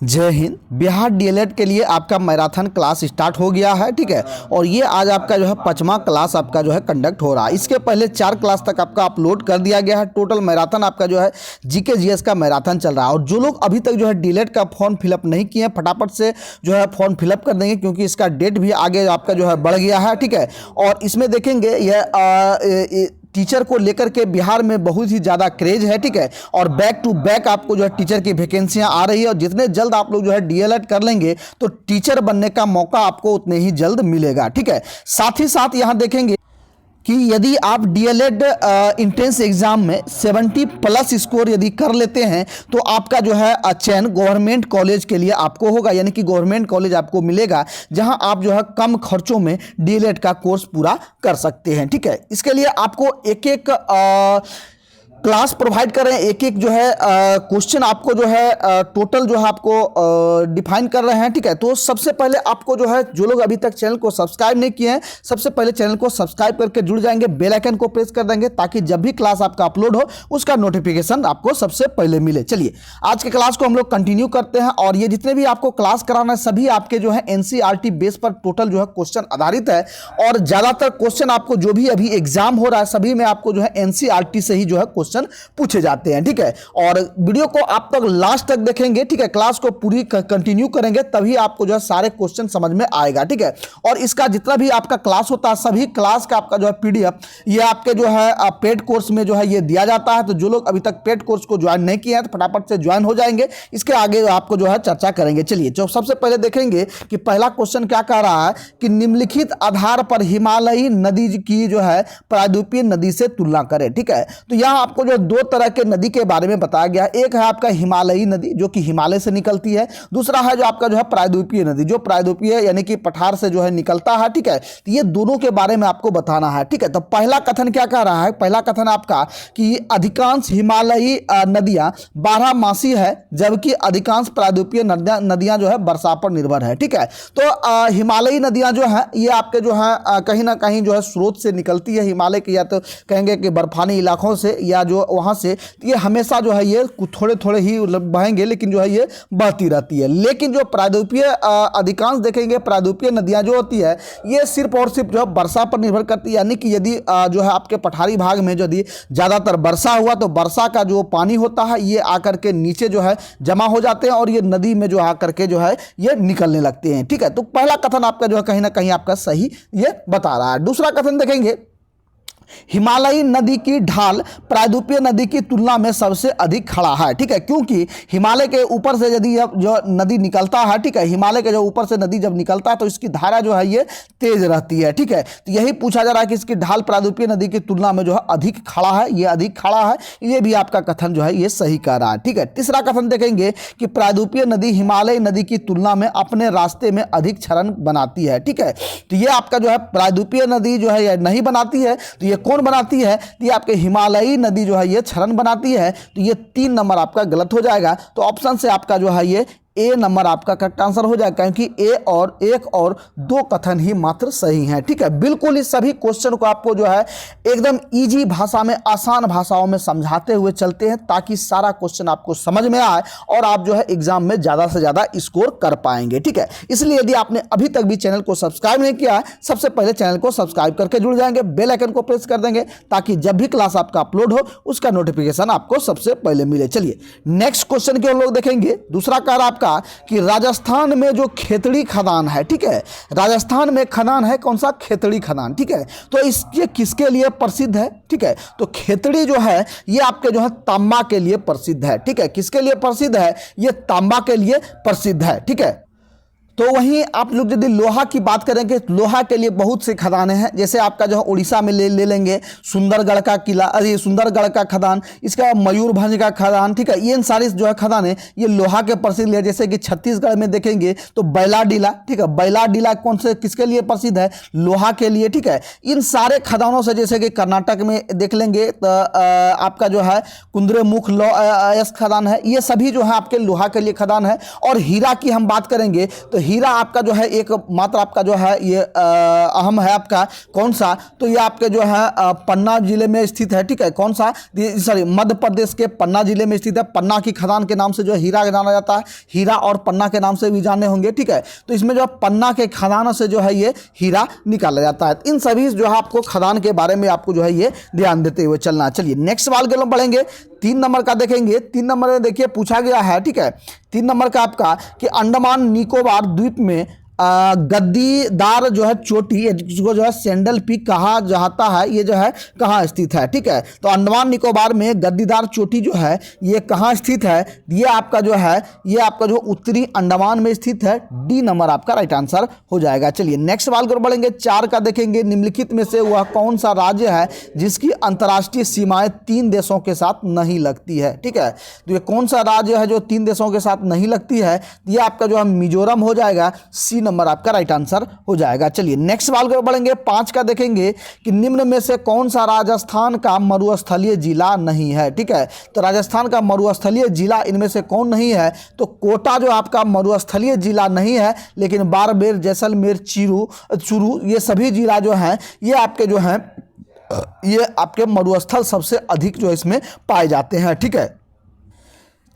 जय हिंद। बिहार डीएलएड के लिए आपका मैराथन क्लास स्टार्ट हो गया है, ठीक है। और ये आज आपका जो है 5वां क्लास आपका जो है कंडक्ट हो रहा है। इसके पहले 4 क्लास तक आपका अपलोड कर दिया गया है। टोटल मैराथन आपका जो है जीके जीएस का मैराथन चल रहा है। और जो लोग अभी तक जो है डीएलएड का फॉर्म फिलअप नहीं किए हैं, फटाफट से जो है फॉर्म फिलअप कर देंगे, क्योंकि इसका डेट भी आगे आपका जो है बढ़ गया है, ठीक है। और इसमें देखेंगे यह टीचर को लेकर के बिहार में बहुत ही ज़्यादा क्रेज है, ठीक है। और बैक टू बैक आपको जो है टीचर की वैकेंसियां आ रही है, और जितने जल्द आप लोग जो है डीएलएड कर लेंगे तो टीचर बनने का मौका आपको उतने ही जल्द मिलेगा, ठीक है। साथ ही साथ यहाँ देखेंगे कि यदि आप डीएलएड इंट्रेंस एग्जाम में 70+ स्कोर यदि कर लेते हैं तो आपका जो है चयन गवर्नमेंट कॉलेज के लिए आपको होगा, यानी कि गवर्नमेंट कॉलेज आपको मिलेगा जहां आप जो है कम खर्चों में डीएलएड का कोर्स पूरा कर सकते हैं, ठीक है। इसके लिए आपको एक एक क्लास प्रोवाइड कर रहे हैं, एक एक जो है क्वेश्चन आपको जो है टोटल जो है आपको डिफाइन कर रहे हैं, ठीक है। तो सबसे पहले आपको जो है, जो लोग अभी तक चैनल को सब्सक्राइब नहीं किए हैं, सबसे पहले चैनल को सब्सक्राइब करके जुड़ जाएंगे, बेल आइकन को प्रेस कर देंगे, ताकि जब भी क्लास आपका अपलोड हो उसका नोटिफिकेशन आपको सबसे पहले मिले। चलिए आज के क्लास को हम लोग कंटिन्यू करते हैं। और ये जितने भी आपको क्लास कराना है सभी आपके जो है एनसीईआरटी बेस पर टोटल जो है क्वेश्चन आधारित है। और ज्यादातर क्वेश्चन आपको जो भी अभी एग्जाम हो रहा है सभी में आपको जो है एनसीईआरटी से ही जो है क्वेश्चन पूछे जाते हैं, ठीक है। और वीडियो को आप तक लास्ट तक देखेंगे, ठीक है, क्लास को पूरी कंटिन्यू करेंगे, तभी आपको जो है सारे क्वेश्चन समझ में आएगा, ठीक है। और इसका जितना भी आपका क्लास होता है सभी क्लास का आपका जो है पीडीएफ ये आपके जो है पेड कोर्स में जो है ये दिया जाता है। तो जो लोग अभी तक पेड कोर्स को ज्वाइन नहीं किए हैं तो फटाफट से ज्वाइन हो जाएंगे, इसके आगे आपको जो है चर्चा करेंगे। चलिए जो सबसे पहले देखेंगे कि पहला क्वेश्चन क्या कह रहा है कि निम्नलिखित आधार पर हिमालयी नदी की जो है प्रायद्वीपीय नदी से तुलना करें, ठीक है। तो यहां आपको जो 2 तरह के नदी के बारे में बताया गया। एक है आपका हिमालयी नदी जो कि हिमालय से निकलती है, दूसरा है जो आपका जो है प्रायद्वीपीय नदी, जो प्रायद्वीपीय यानी कि पठार से जो है निकलता है, ठीक है। तो ये दोनों के बारे में आपको बताना है, ठीक है। तो पहला कथन क्या कह रहा है, पहला कथन आपका कि अधिकांश हिमालयी नदियां 12मासी है, जबकि अधिकांश प्रायद्वीपीय नदियां जो है वर्षा पर निर्भर है, ठीक है। तो हिमालयी नदियां जो है ये आपके जो है कहीं ना कहीं जो है स्रोत से निकलती है हिमालय के, या तो कहेंगे कि बर्फानी इलाकों से, या जो वहाँ से, ये हमेशा जो है ये थोड़े थोड़े ही बहेंगे, लेकिन जो है ये बहती रहती है। लेकिन जो प्रायद्वीपीय अधिकांश देखेंगे प्रायद्वीपीय नदियाँ जो होती है ये सिर्फ और सिर्फ जो है वर्षा पर निर्भर करती है, यानी कि यदि जो है आपके पठारी भाग में यदि ज़्यादातर वर्षा हुआ तो वर्षा का जो पानी होता है ये आकर के नीचे जो है जमा हो जाते हैं, और ये नदी में जो आकर के जो है ये निकलने लगते हैं, ठीक है। तो पहला कथन आपका जो है कहीं ना कहीं आपका सही ये बता रहा है। दूसरा कथन देखेंगे, हिमालयी नदी की ढाल प्रायद्वीपीय नदी की तुलना में सबसे अधिक खड़ा है, ठीक है। क्योंकि हिमालय के ऊपर से यदि जो नदी निकलता है, ठीक है, हिमालय के जो ऊपर से नदी जब निकलता है तो इसकी धारा जो है ये तेज रहती है, ठीक है। तो यही पूछा जा रहा है कि इसकी ढाल प्रायद्वीपीय नदी की तुलना में जो है अधिक खड़ा है, ये अधिक खड़ा है, ये भी आपका कथन जो है ये सही कह रहा है, ठीक है। तीसरा कथन देखेंगे कि प्रायद्वीपीय नदी हिमालयी नदी की तुलना में अपने रास्ते में अधिक क्षरण बनाती है, ठीक है। तो ये आपका जो है प्रायद्वीपीय नदी जो है ये नहीं बनाती है, तो ये कौन बनाती है, तो ये आपके हिमालयी नदी जो है ये क्षरण बनाती है। तो ये 3 नंबर आपका गलत हो जाएगा। तो ऑप्शन से आपका जो है ये ए नंबर आपका करेक्ट आंसर हो जाएगा, क्योंकि एक और 2 कथन ही मात्र सही हैं, ठीक है। बिल्कुल इस सभी क्वेश्चन को आपको जो है एकदम इजी भाषा में, आसान भाषाओं में समझाते हुए चलते हैं, ताकि सारा क्वेश्चन आपको समझ में आए और आप जो है एग्जाम में ज़्यादा से ज़्यादा स्कोर कर पाएंगे, ठीक है। इसलिए यदि आपने अभी तक भी चैनल को सब्सक्राइब नहीं किया है, सबसे पहले चैनल को सब्सक्राइब करके जुड़ जाएंगे, बेल आइकन को प्रेस कर देंगे, ताकि जब भी क्लास आपका अपलोड हो उसका नोटिफिकेशन आपको सबसे पहले मिले। चलिए नेक्स्ट क्वेश्चन की हम लोग देखेंगे। दूसरा कार्य आपका कि राजस्थान में जो खेतड़ी खदान है, ठीक है, राजस्थान में खदान है कौन सा, खेतड़ी खदान, ठीक है। तो इसके किसके लिए प्रसिद्ध है, ठीक है। तो खेतड़ी जो है ये आपके जो है तांबा के लिए प्रसिद्ध है, ठीक है। किसके लिए प्रसिद्ध है, ये तांबा के लिए प्रसिद्ध है, ठीक है। तो वहीं आप लोग यदि लोहा की बात करेंगे, लोहा के लिए बहुत से खदानें हैं, जैसे आपका जो है उड़ीसा में ले लेंगे सुंदरगढ़ का किला, अरे सुंदरगढ़ का खदान, इसका मयूरभंज का खदान, ठीक है। ये सारी जो है खदानें ये लोहा के प्रसिद्ध है। जैसे कि छत्तीसगढ़ में देखेंगे तो बैलाडीला, ठीक है, बैलाडीला कौन से किसके लिए प्रसिद्ध है, लोहा के लिए, ठीक है। इन सारे खदानों से, जैसे कि कर्नाटक में देख लेंगे तो आपका जो है कुंद्रेमुख खदान है, ये सभी जो है आपके लोहा के लिए खदान है। और हीरा की हम बात करेंगे तो हीरा आपका जो है एक मात्र आपका जो है ये अहम है आपका कौन सा, तो ये आपके जो है पन्ना जिले में स्थित है, ठीक है। कौन सा, सॉरी मध्य प्रदेश के पन्ना जिले में स्थित है। पन्ना की खदान के नाम से जो है हीरा जाना जाता है, हीरा और पन्ना के नाम से भी जाने होंगे, ठीक है। तो इसमें जो पन्ना के खदान से जो है ये हीरा निकाला जाता है। इन सभी जो है आपको खदान के बारे में आपको जो है ये ध्यान देते हुए चलना। चलिए नेक्स्ट सवाल के लोग बढ़ेंगे। 3 नंबर का देखेंगे। 3 नंबर में देखिए पूछा गया है, ठीक है। 3 नंबर का आपका कि अंडमान निकोबार द्वीप में गद्दीदार जो है चोटी, जिसको जो है सैंडल पीक कहा जाता है, ये जो है कहाँ स्थित है, ठीक है। तो अंडमान निकोबार में गद्दीदार चोटी जो है ये कहाँ स्थित है, ये आपका जो है ये आपका जो उत्तरी अंडमान में स्थित है। डी नंबर आपका राइट आंसर हो जाएगा। चलिए नेक्स्ट सवाल को बढ़ेंगे। 4 का देखेंगे। निम्नलिखित में से वह कौन सा राज्य है जिसकी अंतर्राष्ट्रीय सीमाएं 3 देशों के साथ नहीं लगती है, ठीक है। तो ये कौन सा राज्य है जो 3 देशों के साथ नहीं लगती है, ये आपका जो है मिजोरम हो जाएगा। सी नंबर आपका राइट आंसर हो जाएगा। चलिए नेक्स्ट सवाल को बढ़ेंगे। 5 का देखेंगे कि निम्न में से कौन सा राजस्थान का मरुस्थलीय जिला नहीं है, ठीक है। तो राजस्थान का मरुस्थलीय जिला इनमें से कौन नहीं है, तो कोटा जो आपका मरुस्थलीय जिला नहीं है, लेकिन बाड़मेर, जैसलमेर, चूरू ये सभी जिला जो हैं ये आपके जो हैं ये आपके मरुस्थल सबसे अधिक जो इसमें पाए जाते हैं, ठीक है।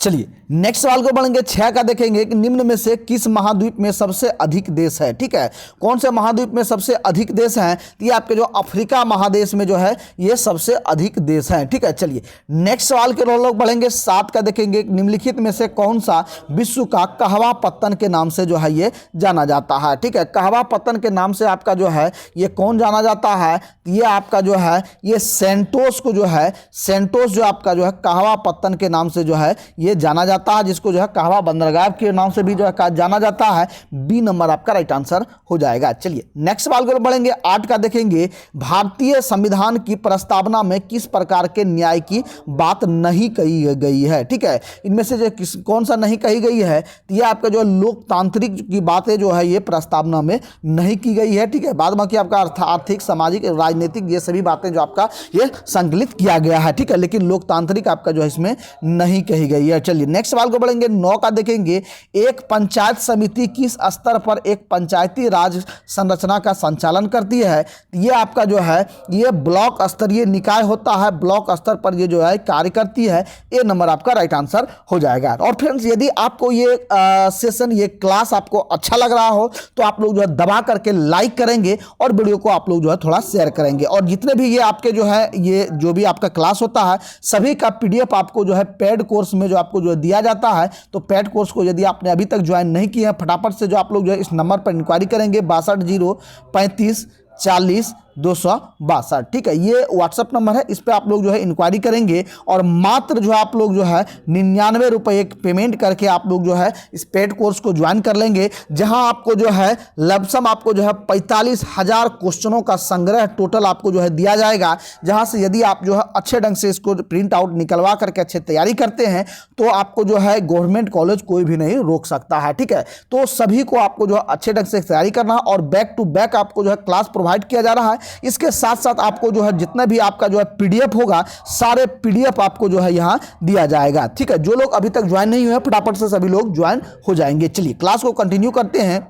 चलिए नेक्स्ट सवाल को बढ़ेंगे। 6 का देखेंगे कि निम्न में से किस महाद्वीप में सबसे अधिक देश है, ठीक है। कौन से महाद्वीप में सबसे अधिक देश हैं, ये आपके जो अफ्रीका महादेश में जो है ये सबसे अधिक देश हैं, ठीक है। चलिए नेक्स्ट सवाल के लोग बढ़ेंगे। 7 का देखेंगे। निम्नलिखित में से कौन सा विश्व का कहवा पत्तन के नाम से जो है ये जाना जाता है, ठीक है। कहवा पत्तन के नाम से आपका जो है ये कौन जाना जाता है, ये आपका जो है ये सेंटोस को जो है सेंटोस जो आपका जो है कहवा पत्तन के नाम से जो है ये जाना जाता है, जिसको जो है कहवा बंदरगाह के नाम से भी जो है जाना जाता है। बी नंबर आपका राइट आंसर हो जाएगा। चलिए नेक्स्ट सवाल को बढ़ेंगे। 8 का देखेंगे। भारतीय संविधान की प्रस्तावना में किस प्रकार के न्याय की बात नहीं कही गई है, ठीक है। इनमें से जो कौन सा नहीं कही गई है, तो ये आपका जो लोकतांत्रिक की बातें जो है ये प्रस्तावना में नहीं की गई है, ठीक है। बाद बाकी आपका आर्थिक, सामाजिक, राजनीतिक ये सभी बातें जो आपका ये संकलित किया गया है, ठीक है। लेकिन लोकतांत्रिक आपका जो है इसमें नहीं कही गई है। चलिए नेक्स्ट सवाल को बढ़ेंगे। 9 का देखेंगे। एक पंचायत समिति किस स्तर पर एक पंचायती राज संरचना का संचालन करती है, ये आपका जो है ये ब्लॉक स्तरीय निकाय होता है। ब्लॉक स्तर पर ये जो है कार्य करती है। ए नंबर आपका राइट आंसर हो जाएगा। और फ्रेंड्स यदि आपको ये सेशन, ये क्लास आपको अच्छा लग रहा हो तो आप लोग जो है दबा करके लाइक करेंगे और वीडियो को आप लोग जो है थोड़ा शेयर करेंगे। और जितने भी ये आपके जो है ये जो भी आपका क्लास होता है सभी का PDF आपको जो है पेड कोर्स में जो आपको जो दिया जाता है। तो पेड कोर्स को यदि आपने अभी तक ज्वाइन नहीं किया है, फटाफट से जो आप लोग जो है इस नंबर पर इंक्वायरी करेंगे 62 035 40 262, ठीक है। ये व्हाट्सअप नंबर है, इस पर आप लोग जो है इंक्वायरी करेंगे और मात्र जो है आप लोग जो है 99 रुपये पेमेंट करके आप लोग जो है इस पेड कोर्स को ज्वाइन कर लेंगे, जहां आपको जो है लमसम आपको जो है 45,000 क्वेश्चनों का संग्रह टोटल आपको जो है दिया जाएगा। जहां से यदि आप जो है अच्छे ढंग से इसको प्रिंट आउट निकलवा करके अच्छे तैयारी करते हैं तो आपको जो है गवर्नमेंट कॉलेज कोई भी नहीं रोक सकता है, ठीक है। तो सभी को आपको जो है अच्छे ढंग से तैयारी करना और बैक टू बैक आपको जो है क्लास प्रोवाइड किया जा रहा है। इसके साथ साथ आपको जो है जितना भी आपका जो है PDF होगा सारे PDF आपको जो है यहाँ दिया जाएगा, ठीक है। जो लोग अभी तक ज्वाइन नहीं हुए फटाफट से सभी लोग ज्वाइन हो जाएंगे। चलिए क्लास को कंटिन्यू करते हैं।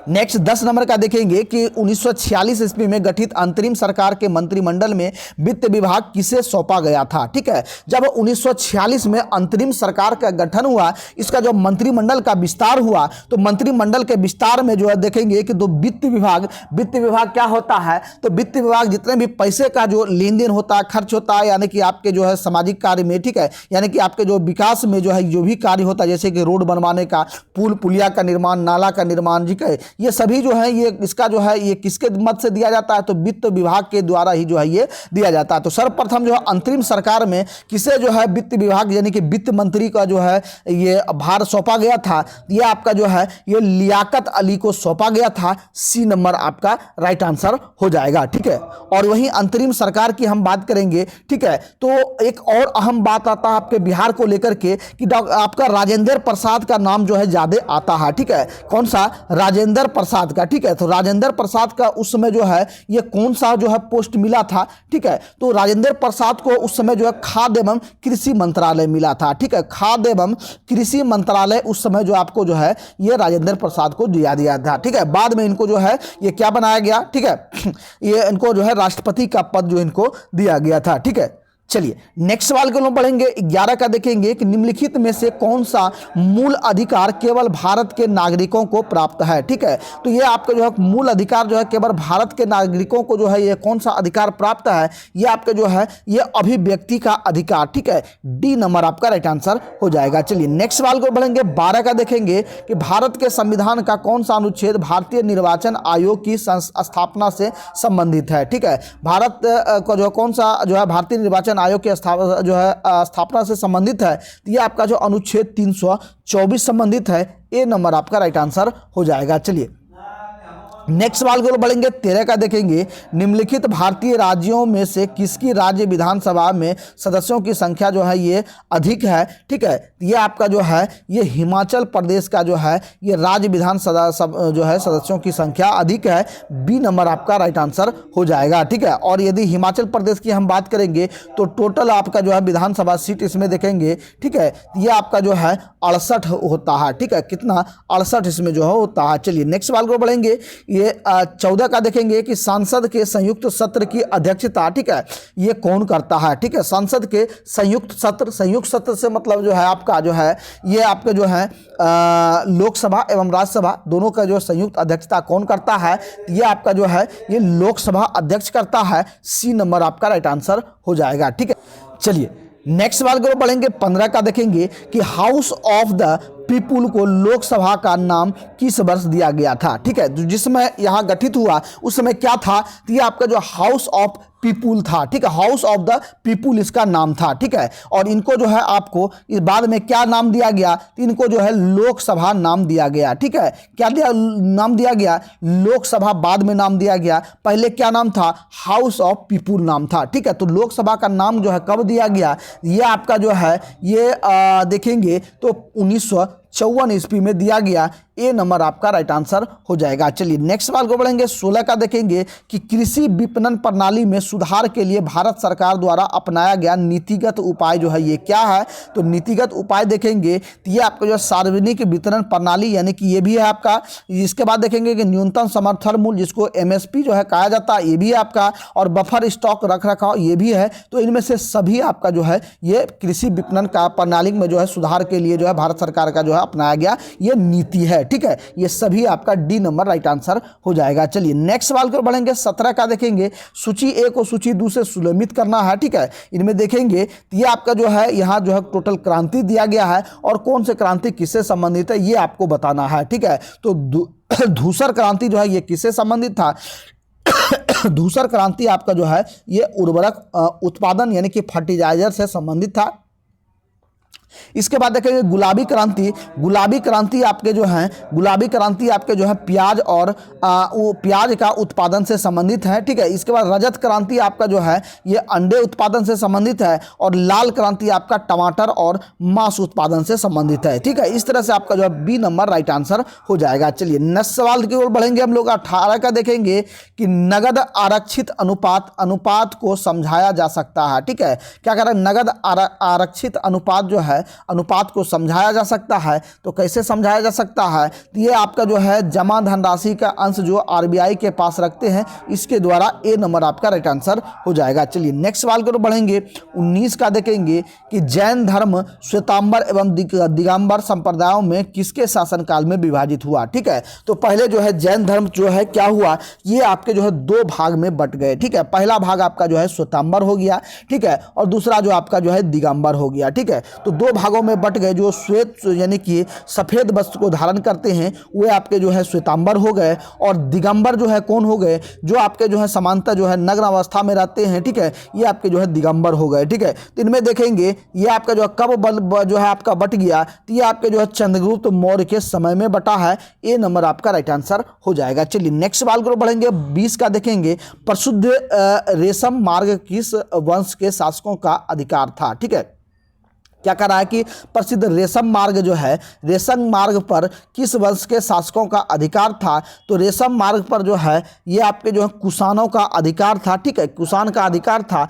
नेक्स्ट 10 नंबर का देखेंगे कि 1946 ईस्वी में गठित अंतरिम सरकार के मंत्रिमंडल में वित्त विभाग किसे सौंपा गया था, ठीक है। जब 1946 में अंतरिम सरकार का गठन हुआ, इसका जो मंत्रिमंडल का विस्तार हुआ, तो मंत्रिमंडल के विस्तार में जो है देखेंगे कि वित्त विभाग क्या होता है, तो वित्त विभाग जितने भी पैसे का जो लेन देन होता है, खर्च होता है, यानी कि आपके जो है सामाजिक कार्य में, ठीक है, यानी कि आपके जो विकास में जो है जो भी कार्य होता है, जैसे कि रोड बनवाने का, पुल पुलिया का निर्माण, नाला का निर्माण, ठीक है, ये सभी जो है ये इसका जो है ये किसके मत से दिया जाता है, तो वित्त विभाग के द्वारा ही जो है ये दिया जाता है। तो सर्वप्रथम जो है अंतरिम सरकार में किसे जो है वित्त विभाग यानी कि वित्त मंत्री का जो है ये भार सौंपा गया था, ये आपका जो है ये लियाकत अली को सौंपा गया था। सी नंबर आपका राइट आंसर हो जाएगा, ठीक है। और वहीं अंतरिम सरकार की हम बात करेंगे, ठीक है, तो एक और अहम बात आता है आपके बिहार को लेकर के कि आपका राजेंद्र प्रसाद का नाम जो है ज्यादा आता है, ठीक है। कौन सा? राजेंद्र राजेंद्र प्रसाद का, ठीक है। तो राजेंद्र प्रसाद का उस समय जो है ये कौन सा जो है पोस्ट मिला था, ठीक है। तो राजेंद्र प्रसाद को उस समय जो है खाद्य एवं कृषि मंत्रालय मिला था, ठीक है। खाद्य एवं कृषि मंत्रालय उस समय जो आपको जो है ये राजेंद्र प्रसाद को दिया था, ठीक है। बाद में इनको जो है ये क्या बनाया गया, ठीक है, ये इनको जो है राष्ट्रपति का पद जो इनको दिया गया था, ठीक है। चलिए नेक्स्ट सवाल को हम पढ़ेंगे। 11 का देखेंगे कि निम्नलिखित में से कौन सा मूल अधिकार केवल भारत के नागरिकों को प्राप्त है, ठीक है। तो ये आपका जो है मूल अधिकार जो है केवल भारत के नागरिकों को जो है ये कौन सा अधिकार प्राप्त है, ये आपका जो है ये अभिव्यक्ति का अधिकार, ठीक है। डी नंबर आपका राइट आंसर हो जाएगा। चलिए नेक्स्ट सवाल को पढ़ेंगे। 12 का देखेंगे कि भारत के संविधान का कौन सा अनुच्छेद भारतीय निर्वाचन आयोग की स्थापना से संबंधित है, ठीक है। भारत का जो कौन सा जो है भारतीय निर्वाचन आयोग की स्थापना से संबंधित है, तो ये आपका जो अनुच्छेद 324 संबंधित है। ए नंबर आपका राइट आंसर हो जाएगा। चलिए नेक्स्ट सवाल को बढ़ेंगे। 13 का देखेंगे। निम्नलिखित भारतीय राज्यों में से किसकी राज्य विधानसभा में सदस्यों की संख्या जो है ये अधिक है, ठीक है। ये आपका जो है ये हिमाचल प्रदेश का जो है ये राज्य विधानसभा जो है सदस्यों की संख्या अधिक है। बी नंबर आपका राइट आंसर हो जाएगा, ठीक है। और यदि हिमाचल प्रदेश की हम बात करेंगे तो टोटल आपका जो है विधानसभा सीट इसमें देखेंगे, ठीक है, ये आपका जो है 68 होता है, ठीक है। कितना 68 इसमें जो है होता है। चलिए नेक्स्ट सवाल को बढ़ेंगे। ये 14 का देखेंगे कि संसद के संयुक्त सत्र की अध्यक्षता, ठीक है, ये कौन करता है, ठीक है। संसद के संयुक्त सत्र से मतलब जो है आपका जो है ये आपका जो है लोकसभा एवं राज्यसभा दोनों का जो संयुक्त अध्यक्षता कौन करता है, ये आपका जो है ये लोकसभा अध्यक्ष करता है। सी नंबर आपका राइट आंसर हो जाएगा, ठीक है। चलिए नेक्स्ट सवाल को पढ़ेंगे। 15 का देखेंगे कि हाउस ऑफ द पीपुल को लोकसभा का नाम किस वर्ष दिया गया था, ठीक है। जिसमें यहाँ गठित हुआ उस समय क्या था, तो ये आपका जो हाउस ऑफ पीपुल था, ठीक है। हाउस ऑफ द पीपुल इसका नाम था, ठीक है। और इनको जो है आपको इस बाद में क्या नाम दिया गया, तो इनको जो है लोकसभा नाम दिया गया, ठीक है। क्या नाम दिया गया, लोकसभा बाद में नाम दिया गया। पहले क्या नाम था, हाउस ऑफ पीपुल नाम था, ठीक है। तो लोकसभा का नाम जो है कब दिया गया, ये आपका जो है ये देखेंगे तो 1954 ईस्वी में दिया गया। ए नंबर आपका राइट आंसर हो जाएगा। चलिए नेक्स्ट सवाल को बढ़ेंगे। 16 का देखेंगे कि कृषि विपणन प्रणाली में सुधार के लिए भारत सरकार द्वारा अपनाया गया नीतिगत उपाय जो है ये क्या है, तो नीतिगत उपाय देखेंगे तो ये आपका जो सार्वजनिक वितरण प्रणाली यानी कि ये भी है आपका। इसके बाद देखेंगे कि न्यूनतम समर्थन मूल्य जिसको MSP जो है कहा जाता है, ये भी है आपका। और बफर स्टॉक रख रखाव ये भी है। तो इनमें से सभी आपका जो है ये कृषि विपणन का प्रणाली में जो है सुधार के लिए जो है भारत सरकार का जो है अपनाया गया ये नीति है, ठीक है। ये सभी आपका डी नंबर राइट आंसर हो जाएगा। चलिए नेक्स्ट सवाल को बढ़ेंगे। 17 का देखेंगे सूची ए को सूची 2 से सुलमित करना है, ठीक है। इनमें देखेंगे तो ये आपका जो है यहाँ जो है टोटल क्रांति दिया गया है और कौन से क्रांति किससे संबंधित है ये आपको बताना है, ठीक है। तो धूसर क्रांति जो है ये किससे संबंधित था धूसर क्रांति आपका जो है ये उर्वरक उत्पादन यानी कि फर्टिलाइजर से संबंधित था। इसके बाद देखेंगे गुलाबी क्रांति आपके जो है प्याज और प्याज का उत्पादन से संबंधित है, ठीक है। इसके बाद रजत क्रांति आपका जो है ये अंडे उत्पादन से संबंधित है और लाल क्रांति आपका टमाटर और मांस उत्पादन से संबंधित है, ठीक है। इस तरह से आपका जो है बी नंबर राइट आंसर हो जाएगा। चलिए नेक्स्ट सवाल की ओर बढ़ेंगे हम लोग। 18 का देखेंगे कि नगद आरक्षित अनुपात को समझाया जा सकता है, ठीक है। क्या कह रहा है, नगद आरक्षित अनुपात जो है अनुपात को समझाया जा सकता है। तो कैसे समझाया जा सकता है, तो ये आपका जो है जमा धनराशि का अंश जो RBI के पास रखते हैं इसके द्वारा ए नंबर आपका राइट आंसर हो जाएगा। चलिए नेक्स्ट सवाल को बढ़ेंगे। 19 का देखेंगे कि जैन धर्म श्वेतांबर एवं दिगंबर संप्रदायों में किसके शासनकाल में विभाजित हुआ, ठीक है। तो पहले जो है जैन धर्म जो है क्या हुआ, ये आपके जो है 2 भाग में बट गए, ठीक है। पहला भाग आपका जो है श्वेतांबर हो गया, ठीक है, और दूसरा जो आपका जो है दिगंबर हो गया, ठीक है। तो 2 भागों में बट गए। जो श्वेत यानी कि सफेद वस्त्र को धारण करते हैं वे आपके जो है श्वेतांबर हो गए और दिगंबर जो है कौन हो गए, जो आपके जो है समानता जो है नग्न अवस्था में रहते हैं, ठीक है, ये आपके जो है दिगंबर हो गए, ठीक है। तो इनमें देखेंगे ये आपका जो कब जो है आपका बट गया, तो ये आपके जो है चंद्रगुप्त मौर्य के समय में बटा है। ए नंबर आपका राइट आंसर हो जाएगा। चलिए नेक्स्ट सवाल को बढ़ेंगे। 20 का देखेंगे प्रसिद्ध रेशम मार्ग किस वंश के शासकों का अधिकार था, ठीक है। क्या कह रहा है कि प्रसिद्ध रेशम मार्ग जो है, रेशम मार्ग पर किस वंश के शासकों का अधिकार था? तो रेशम मार्ग पर जो है ये आपके जो है कुषाणों का अधिकार था, ठीक है, कुषाण का अधिकार था।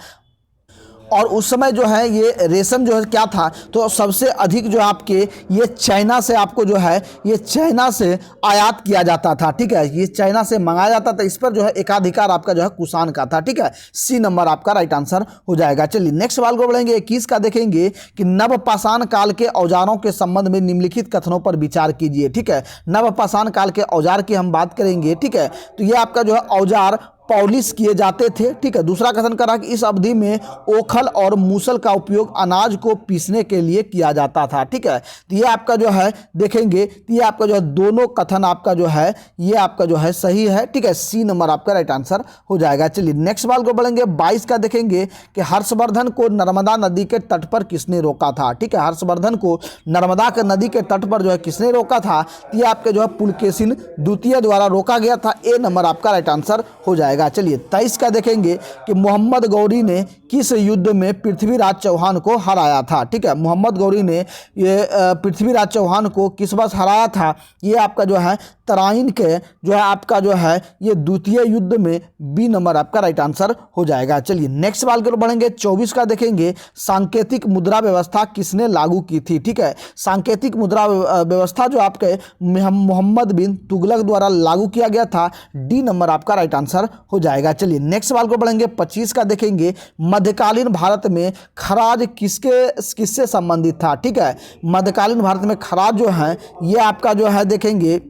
और उस समय जो है ये रेशम जो है क्या था, तो सबसे अधिक जो आपके ये चाइना से आपको जो है ये चाइना से आयात किया जाता था, ठीक है, ये चाइना से मंगाया जाता था। इस पर जो है एकाधिकार आपका जो है कुषाण का था, ठीक है, सी नंबर आपका राइट आंसर हो जाएगा। चलिए नेक्स्ट सवाल को बढ़ेंगे। 21 का देखेंगे कि नवपाषाण काल के औजारों के संबंध में निम्नलिखित कथनों पर विचार कीजिए, ठीक है। नवपाषाण काल के औजार की हम बात करेंगे, ठीक है, तो ये आपका जो है औजार पॉलिश किए जाते थे, ठीक है। दूसरा कथन करा कि इस अवधि में ओखल और मूसल का उपयोग अनाज को पीसने के लिए किया जाता था, ठीक है। तो ये आपका जो है देखेंगे, तो ये आपका जो है दोनों कथन आपका जो है ये आपका जो है सही है, ठीक है, सी नंबर आपका राइट आंसर हो जाएगा। चलिए नेक्स्ट सवाल को बढ़ेंगे। 22 का देखेंगे कि हर्षवर्धन को नर्मदा नदी के तट पर किसने रोका था, ठीक है। हर्षवर्धन को नर्मदा के नदी के तट पर जो है किसने रोका था? तो ये आपके जो है पुलकेशिन द्वितीय द्वारा रोका गया था, ए नंबर आपका राइट आंसर हो जाएगा। चलिए 23 का देखेंगे कि मोहम्मद गौरी ने किस युद्ध में पृथ्वीराज चौहान को हराया था, ठीक है। मोहम्मद गौरी ने ये पृथ्वीराज चौहान को किस वर्ष हराया था? ये आपका जो है तराइन के जो है आपका जो है ये द्वितीय युद्ध में, बी नंबर आपका राइट आंसर हो जाएगा। चलिए नेक्स्ट सवाल की ओर बढ़ेंगे। 24 का देखेंगे सांकेतिक मुद्रा व्यवस्था किसने लागू की थी, ठीक है। सांकेतिक मुद्रा व्यवस्था जो आपके मोहम्मद बिन तुगलक द्वारा लागू किया गया था, डी नंबर आपका राइट आंसर हो जाएगा। चलिए नेक्स्ट सवाल को बढ़ेंगे। 25 का देखेंगे मध्यकालीन भारत में खराज किससे संबंधित था, ठीक है। मध्यकालीन भारत में खराज जो है ये आपका जो है देखेंगे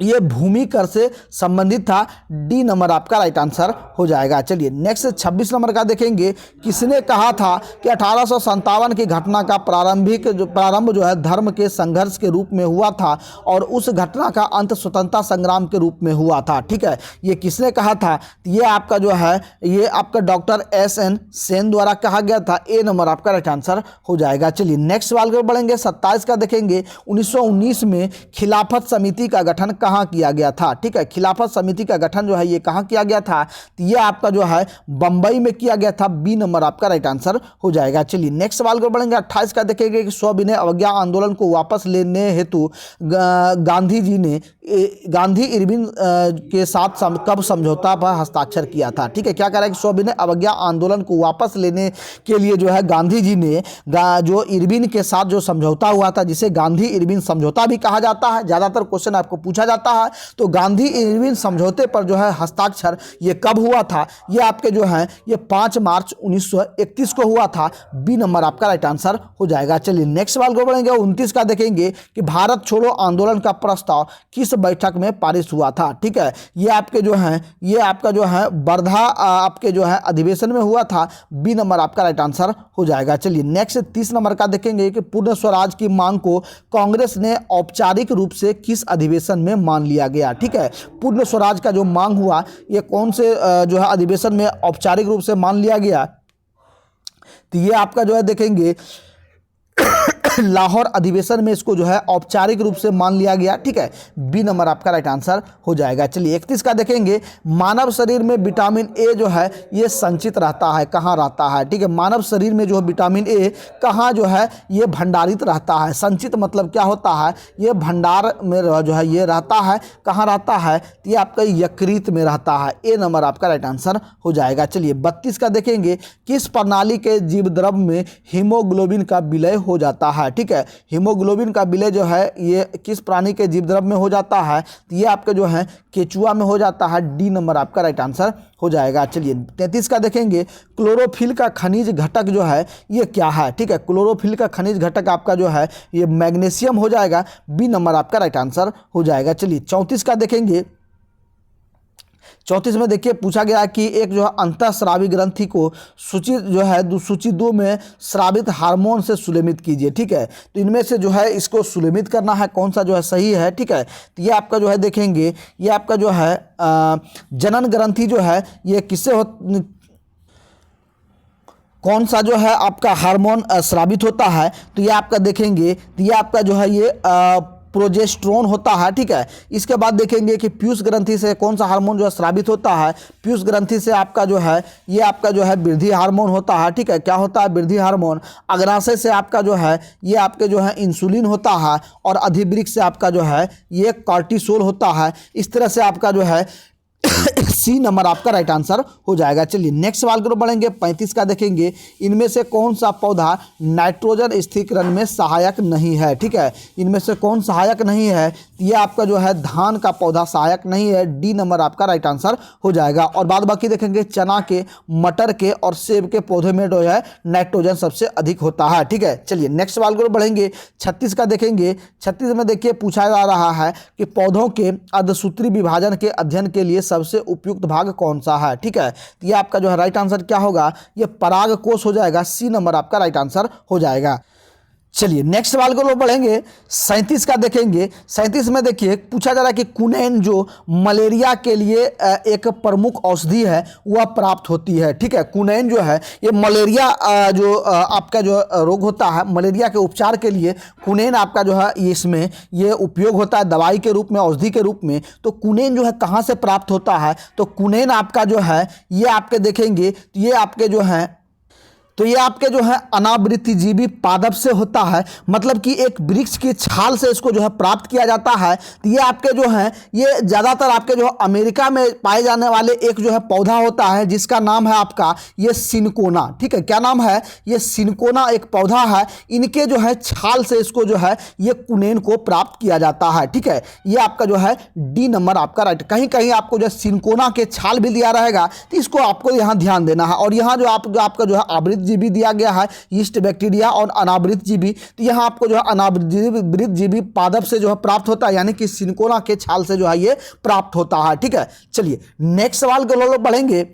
ये भूमि कर से संबंधित था, डी नंबर आपका राइट आंसर हो जाएगा। चलिए नेक्स्ट 26 नंबर का देखेंगे। किसने कहा था कि 1857 की घटना का प्रारंभ जो है धर्म के संघर्ष के रूप में हुआ था और उस घटना का अंत स्वतंत्रता संग्राम के रूप में हुआ था, ठीक है। ये किसने कहा था? ये आपका जो है ये आपका डॉक्टर एस.एन. सेन द्वारा कहा गया था, ए नंबर आपका राइट आंसर हो जाएगा। चलिए नेक्स्ट सवाल को बढ़ेंगे। 27 का देखेंगे। 1919 में खिलाफत समिति का गठन कहाँ किया गया था, ठीक है। खिलाफत समिति का गठन जो है ये कहाँ किया गया था? तो ये आपका जो है बंबई में किया गया था, बी नंबर आपका राइट आंसर हो जाएगा। चलिए नेक्स्ट सवाल को बढ़ेंगे। 28 का देखेंगे कि सविनय अवज्ञा आंदोलन को वापस लेने हेतु गांधी जी ने गांधी इरविन के साथ कब समझौता पर हस्ताक्षर किया था, ठीक है। क्या कह रहा है कि सविनय अवज्ञा आंदोलन को वापस लेने के लिए जो है गांधी जी ने जो इरविन के साथ जो समझौता हुआ था, जिसे गांधी इरविन समझौता भी कहा जाता है, ज़्यादातर क्वेश्चन आपको पूछा जाता है। तो गांधी इरविन समझौते पर जो है हस्ताक्षर ये कब हुआ था? ये आपके जो है ये 5 मार्च 1931 को हुआ था, बी नंबर आपका राइट आंसर हो जाएगा। चलिए नेक्स्ट सवाल को बढ़ेंगे। 29 का देखेंगे कि भारत छोड़ो आंदोलन का प्रस्ताव किस बैठक में पारित हुआ था, ठीक है। ये आपके जो है ये आपका जो है वर्धा आपके जो है अधिवेशन में हुआ था, बी नंबर आपका राइट आंसर हो जाएगा। चलिए नेक्स्ट 30 नंबर का देखेंगे कि पूर्ण स्वराज की मांग को कांग्रेस ने औपचारिक रूप से किस अधिवेशन में मान लिया गया, ठीक है। पूर्ण स्वराज का जो मांग हुआ ये कौन से जो है अधिवेशन में औपचारिक रूप से मान लिया गया? तो ये आपका जो है देखेंगे लाहौर अधिवेशन में इसको जो है औपचारिक रूप से मान लिया गया, ठीक है, बी नंबर आपका राइट आंसर हो जाएगा। चलिए 31 का देखेंगे। मानव शरीर में विटामिन ए जो है ये संचित रहता है, कहाँ रहता है, ठीक है। मानव शरीर में जो है विटामिन ए कहाँ जो है ये भंडारित रहता है। संचित मतलब क्या होता है? ये भंडार में जो है ये रहता है, कहाँ रहता है? ये आपका यकृत में रहता है, ए नंबर आपका राइट आंसर हो जाएगा। चलिए 32 का देखेंगे। किस प्रणाली के जीव द्रव में हीमोग्लोबिन का विलय हो जाता है, ठीक है। हीमोग्लोबिन का विलय जो है ये किस प्राणी के जीव द्रव में हो जाता है? तो ये आपके जो है केचुआ में हो जाता है, डी नंबर आपका राइट आंसर हो जाएगा। चलिए 33 का देखेंगे। क्लोरोफिल का खनिज घटक जो है ये क्या है, ठीक है। क्लोरोफिल का खनिज घटक आपका जो है ये मैग्नीशियम हो जाएगा, बी नंबर आपका राइट आंसर हो जाएगा। चलिए 34 का देखेंगे। 34 में देखिए पूछा गया कि एक जो है अंतःस्रावी ग्रंथि को सूची जो है सूची 2 में स्रावित हार्मोन से सुलेमित कीजिए, ठीक है। तो इनमें से जो है इसको सुलेमित करना है, कौन सा जो है सही है, ठीक है। तो ये आपका जो है देखेंगे ये आपका जो है जनन ग्रंथि जो है ये किससे कौन सा जो है आपका हार्मोन स्रावित होता है? तो ये आपका देखेंगे तो ये आपका जो है ये प्रोजेस्टेरोन होता है, ठीक है। इसके बाद देखेंगे कि पीयूष ग्रंथि से कौन सा हार्मोन जो है स्रावित होता है। पीयूष ग्रंथि से आपका जो है ये आपका जो है वृद्धि हार्मोन होता है, ठीक है। क्या होता है? वृद्धि हार्मोन। अग्नाशय से आपका जो है ये आपके जो है इंसुलिन होता है, और अधिवृक्क से आपका जो है ये कॉर्टिसोल होता है। इस तरह से आपका जो है सी नंबर आपका राइट आंसर हो जाएगा। चलिए नेक्स्ट सवाल की ओर बढ़ेंगे। 35 का देखेंगे, इनमें से कौन सा पौधा नाइट्रोजन स्थिरीकरण में सहायक नहीं है, ठीक है। इनमें से कौन सहायक नहीं है? ये आपका जो है धान का पौधा सहायक नहीं है। डी नंबर आपका राइट आंसर हो जाएगा। और बाद बाकी देखेंगे चना के, मटर के और सेब के पौधे में जो है नाइट्रोजन सबसे अधिक होता है, ठीक है। चलिए नेक्स्ट सवाल की ओर बढ़ेंगे। 36 का देखेंगे। 36 में देखिए पूछा जा रहा है कि पौधों के अर्धसूत्री विभाजन के अध्ययन के लिए सबसे उपयुक्त भाग कौन सा है, ठीक है। तो ये आपका जो है राइट आंसर क्या होगा? ये परागकोश हो जाएगा। सी नंबर आपका राइट आंसर हो जाएगा। चलिए नेक्स्ट सवाल को लोग बढ़ेंगे। 37 का देखेंगे। 37 में देखिए पूछा जा रहा है कि कुनैन जो मलेरिया के लिए एक प्रमुख औषधि है वह प्राप्त होती है, ठीक है। कुनैन जो है ये मलेरिया जो आपका जो रोग होता है, मलेरिया के उपचार के लिए कुनैन आपका जो है इसमें ये उपयोग होता है दवाई के रूप में, औषधि के रूप में। तो कुनैन जो है कहाँ से प्राप्त होता है? तो कुनैन आपका जो है ये आपके देखेंगे तो ये आपके जो है अनावृत्तिजीवी पादप से होता है, मतलब कि एक वृक्ष की छाल से इसको जो है प्राप्त किया जाता है। तो ये आपके जो है ये ज़्यादातर आपके जो अमेरिका में पाए जाने वाले एक जो है पौधा होता है जिसका नाम है आपका ये सिनकोना, ठीक है। क्या नाम है? ये सिनकोना एक पौधा है। इनके जो है छाल से इसको जो है ये कुनैन को प्राप्त किया जाता है, ठीक है। ये आपका जो है डी नंबर आपका राइट। कहीं कहीं आपको जो है सिनकोना के छाल भी दिया रहेगा, तो इसको आपको यहाँ ध्यान देना है। और यहाँ जो आपका जो है आवृत जीवी दिया गया है, यीस्ट बैक्टीरिया और अनावृत जीवी। तो यहाँ आपको जो है अनावृत जीवी पादप से जो है प्राप्त होता है, यानी कि सिनकोना के छाल से जो है ये प्राप्त होता है, ठीक है। चलिए नेक्स्ट सवाल को लोग बढ़ेंगे।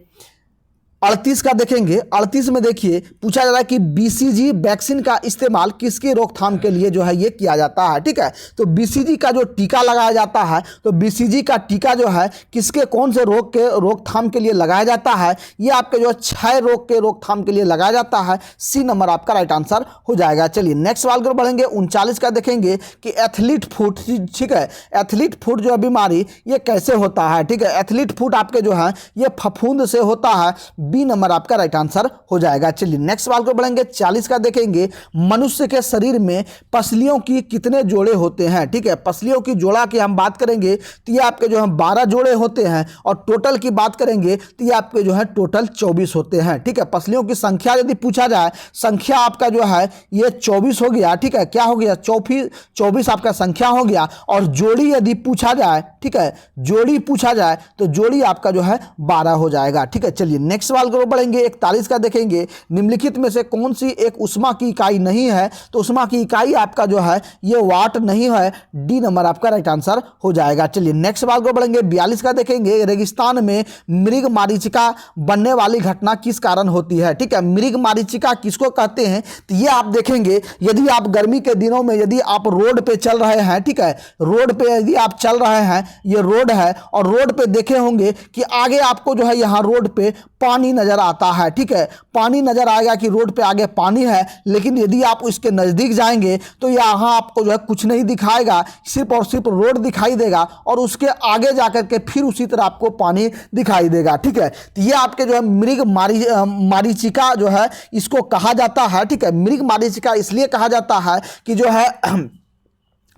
38 का देखेंगे। 38 में देखिए पूछा जा रहा है कि बीसीजी वैक्सीन का इस्तेमाल किसकी रोकथाम के लिए जो है ये किया जाता है, ठीक है। तो बीसीजी का जो टीका लगाया जाता है, तो बीसीजी का टीका जो है किसके कौन से रोग के रोकथाम के लिए लगाया जाता है? ये आपके जो है क्षय रोग के रोकथाम के लिए लगाया जाता है। सी नंबर आपका राइट आंसर हो जाएगा। चलिए नेक्स्ट सवाल को बढ़ेंगे। 39 का देखेंगे कि एथलीट फुट, ठीक है। एथलीट फुट जो है बीमारी ये कैसे होता है, ठीक है। एथलीट फुट आपके जो है ये फफूंद से होता है। बी नंबर आपका राइट आंसर हो जाएगा। चलिए नेक्स्ट सवाल को बढ़ेंगे। 40 का देखेंगे। मनुष्य के शरीर में पसलियों की कितने जोड़े होते हैं, ठीक है। पसलियों की जोड़ा की हम बात करेंगे तो ये आपके जो है 12 जोड़े होते हैं, और टोटल की बात करेंगे तो ये आपके जो है टोटल 24 होते हैं, ठीक है। पसलियों की संख्या यदि पूछा जाए, संख्या आपका जो है ये 24 हो गया, ठीक है। क्या हो गया? 24 आपका संख्या हो गया। और जोड़ी यदि पूछा जाए, ठीक है, जोड़ी पूछा जाए तो जोड़ी आपका जो है 12 हो जाएगा, ठीक है। चलिए नेक्स्ट सवाल को बढ़ेंगे। 41 का देखेंगे। निम्नलिखित में से कौन सी एक उष्मा की इकाई नहीं है? तो उष्मा की इकाई आपका जो है ये वाट नहीं है। डी नंबर आपका राइट आंसर हो जाएगा। चलिए नेक्स्ट सवाल को बढ़ेंगे। 42 का देखेंगे। रेगिस्तान में मृग मारीचिका बनने वाली घटना किस कारण होती है, ठीक है। मृग मारीचिका किसको कहते हैं? तो ये आप देखेंगे यदि आप गर्मी के दिनों में यदि आप रोड पे चल रहे हैं, ठीक है, रोड पे यदि आप चल रहे हैं, ये रोड है, और रोड पे देखे होंगे कि आगे आपको जो है यहाँ रोड पे पानी नजर आता है, ठीक है। पानी नजर आएगा कि रोड पे आगे पानी है, लेकिन यदि आप इसके नज़दीक जाएंगे तो यहाँ आपको जो है कुछ नहीं दिखाएगा, सिर्फ और सिर्फ रोड दिखाई देगा, और उसके आगे जाकर के फिर उसी तरह आपको पानी दिखाई देगा, ठीक है। तो ये आपके जो है मृग मारीचिका जो है इसको कहा जाता है, ठीक है। मृग मारीचिका इसलिए कहा जाता है कि जो है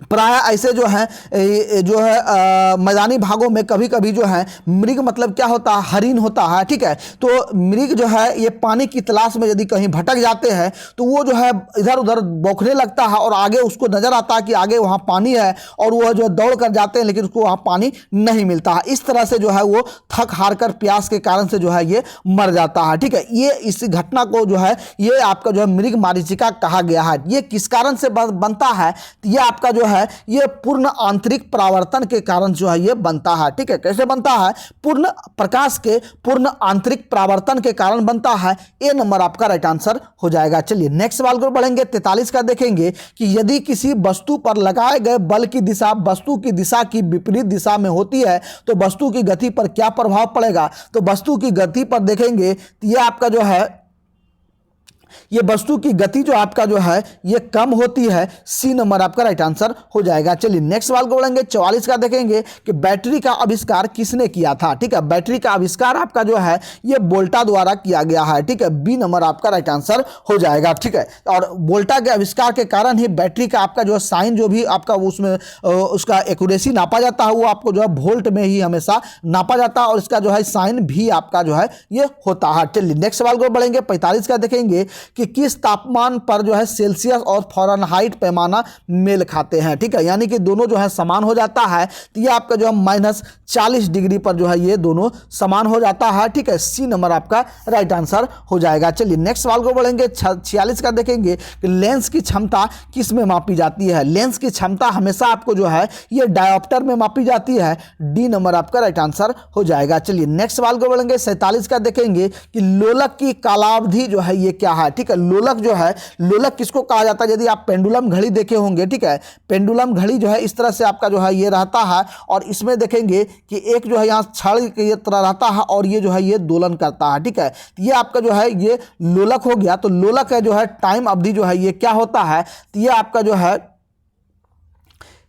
प्राय ऐसे जो है मैदानी भागों में कभी कभी जो है मृग मतलब क्या होता है? हरिण होता है, ठीक है। तो मृग जो है ये पानी की तलाश में यदि कहीं भटक जाते हैं तो वो जो है इधर उधर बौखने लगता है, और आगे उसको नजर आता है कि आगे वहाँ पानी है, और वो जो दौड़ कर जाते हैं लेकिन उसको वहाँ पानी नहीं मिलता है। इस तरह से जो है वो थक हार कर प्यास के कारण से जो है ये मर जाता है, ठीक है। ये इस घटना को जो है ये आपका जो है मृग मारीचिका कहा गया है। ये किस कारण से बनता है? तो ये आपका जो है ये पूर्ण आंतरिक परावर्तन के कारण जो है ये बनता है, ठीक है। कैसे बनता है? पूर्ण प्रकाश के पूर्ण आंतरिक परावर्तन के कारण बनता है। ए नंबर आपका राइट आंसर हो जाएगा। चलिए नेक्स्ट सवाल को बढ़ेंगे। 43 का देखेंगे कि यदि किसी वस्तु पर लगाए गए बल की दिशा वस्तु की दिशा की विपरीत दिशा में होती है तो वस्तु की गति पर क्या प्रभाव पड़ेगा? तो वस्तु की गति पर देखेंगे तो ये आपका जो है ये वस्तु की गति जो आपका जो है ये कम होती है। सी नंबर आपका राइट आंसर हो जाएगा। चलिए नेक्स्ट सवाल को बढ़ेंगे। 44 का देखेंगे कि बैटरी का आविष्कार किसने किया था। ठीक है, बैटरी का आविष्कार आपका जो है ये वोल्टा द्वारा किया गया है। ठीक है, बी नंबर आपका राइट आंसर हो जाएगा। ठीक है, और वोल्टा के आविष्कार के कारण ही बैटरी का आपका जो है साइन जो भी आपका उसमें उसका एक्यूरेसी नापा जाता है वो आपको जो है वोल्ट में ही हमेशा नापा जाता है और इसका जो है साइन भी आपका जो है ये होता है। चलिए नेक्स्ट सवाल को बढ़ेंगे। 45 का देखेंगे कि किस तापमान पर जो है सेल्सियस और फ़ारेनहाइट पैमाना मेल खाते हैं। ठीक है, यानी कि दोनों जो है समान हो जाता है, तो ये आपका जो है -40 डिग्री पर जो है ये दोनों समान हो जाता है। ठीक है, सी नंबर आपका राइट आंसर हो जाएगा। चलिए नेक्स्ट सवाल को बढ़ेंगे। 46 का देखेंगे कि लेंस की क्षमता किस में मापी जाती है। लेंस की क्षमता हमेशा आपको जो है ये डायोप्टर में मापी जाती है। डी नंबर आपका राइट आंसर हो जाएगा। चलिए नेक्स्ट सवाल को बढ़ेंगे। 47 का देखेंगे कि लोलक की कालावधि जो है ये क्या है। ठीक है, लोलक जो है, लोलक किसको कहा जाता है। यदि आप पेंडुलम घड़ी देखे होंगे, ठीक है, पेंडुलम घड़ी जो है इस तरह से आपका जो है ये रहता है और इसमें देखेंगे कि एक जो है यहाँ छड़ की तरह रहता है और ये जो है ये दोलन करता है। ठीक है, ये आपका जो है ये लोलक हो गया। तो लोलक है जो है टाइम अवधि जो है ये क्या होता है, तो ये आपका जो है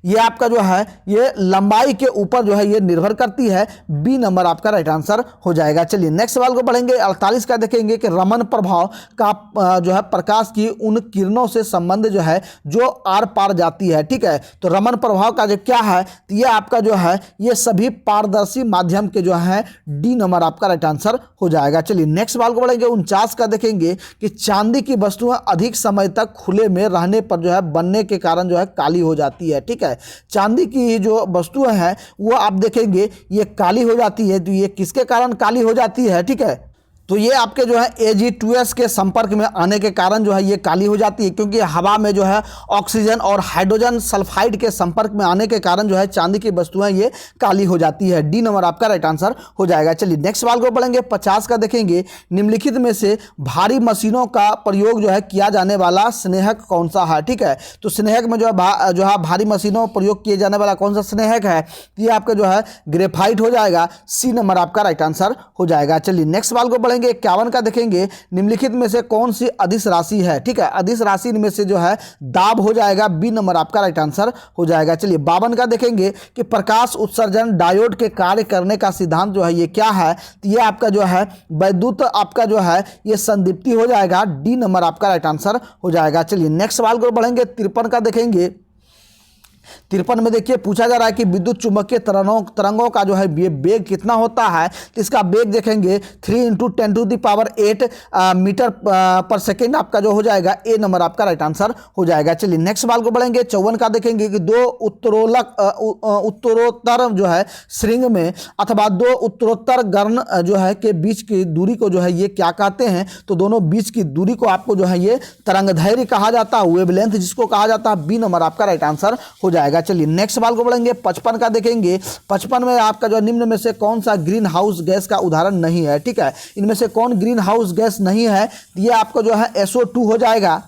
ये आपका जो है ये लंबाई के ऊपर जो है ये निर्भर करती है। बी नंबर आपका राइट आंसर हो जाएगा। चलिए नेक्स्ट सवाल को बढ़ेंगे। 48 का देखेंगे कि रमन प्रभाव का जो है प्रकाश की उन किरणों से संबंध जो है जो आर पार जाती है। ठीक है, तो रमन प्रभाव का जो क्या है, तो ये आपका जो है ये सभी पारदर्शी माध्यम के जो है डी नंबर आपका राइट आंसर हो जाएगा। चलिए नेक्स्ट सवाल को बढ़ेंगे। 49 का देखेंगे कि चांदी की वस्तुएं अधिक समय तक खुले में रहने पर जो है बनने के कारण जो है काली हो जाती है। ठीक है, चांदी की जो वस्तुएं हैं वो आप देखेंगे ये काली हो जाती है। तो ये किसके कारण काली हो जाती है। ठीक है, तो ये आपके जो है Ag2S के संपर्क में आने के कारण जो है ये काली हो जाती है, क्योंकि हवा में जो है ऑक्सीजन और हाइड्रोजन सल्फाइड के संपर्क में आने के कारण जो है चांदी की वस्तुएं ये काली हो जाती है। डी नंबर आपका राइट आंसर हो जाएगा। चलिए नेक्स्ट सवाल को पढ़ेंगे। 50 का देखेंगे निम्नलिखित में से भारी मशीनों का प्रयोग जो है किया जाने वाला स्नेहक कौन सा है। ठीक है, तो स्नेहक में जो है भारी मशीनों में प्रयोग किए जाने वाला कौन सा स्नेहक है, ये आपका जो है ग्रेफाइट हो जाएगा। सी नंबर आपका राइट आंसर हो जाएगा। चलिए नेक्स्ट सवाल को 51 का देखेंगे निम्नलिखित में से कौन सी अदिश राशि है। ठीक है, अदिश राशि में से जो है दाब हो जाएगा। बी नंबर आपका राइट आंसर हो जाएगा। चलिए 52 का देखेंगे कि प्रकाश उत्सर्जन डायोड के कार्य करने का सिद्धांत जो है ये क्या है, तो ये आपका जो है वैद्युत आपका जो है ये संदीप्ति हो जाएगा। डी नंबर आपका राइट आंसर हो जाएगा। चलिए नेक्स्ट सवाल को बढ़ेंगे। 53 का देखेंगे। 53 में देखिए पूछा जा रहा है कि विद्युत चुंबकीय तरंगों का जो है ये वेग कितना होता है, तो इसका वेग देखेंगे 3 × 10⁸ मीटर पर सेकेंड आपका जो हो जाएगा। ए नंबर आपका राइट आंसर हो जाएगा। चलिए नेक्स्ट सवाल को बढ़ेंगे। 54 का देखेंगे कि दो उत्तरोत्तर जो है श्रृंग में अथवा दो उत्तरोत्तर गर्ण जो है के बीच की दूरी को जो है ये क्या कहते हैं, तो दोनों बीच की दूरी को आपको जो है ये तरंगदैर्घ्य कहा जाता है, वेवलेंथ जिसको कहा जाता है। बी नंबर आपका राइट आंसर हो जाएगा। चलिए नेक्स्ट सवाल को बढ़ेंगे। 55 का देखेंगे। 55 में आपका जो निम्न में से कौन सा ग्रीन हाउस गैस का उदाहरण नहीं है। ठीक है, इनमें से कौन ग्रीन हाउस गैस नहीं है, ये आपका जो है SO2 हो जाएगा।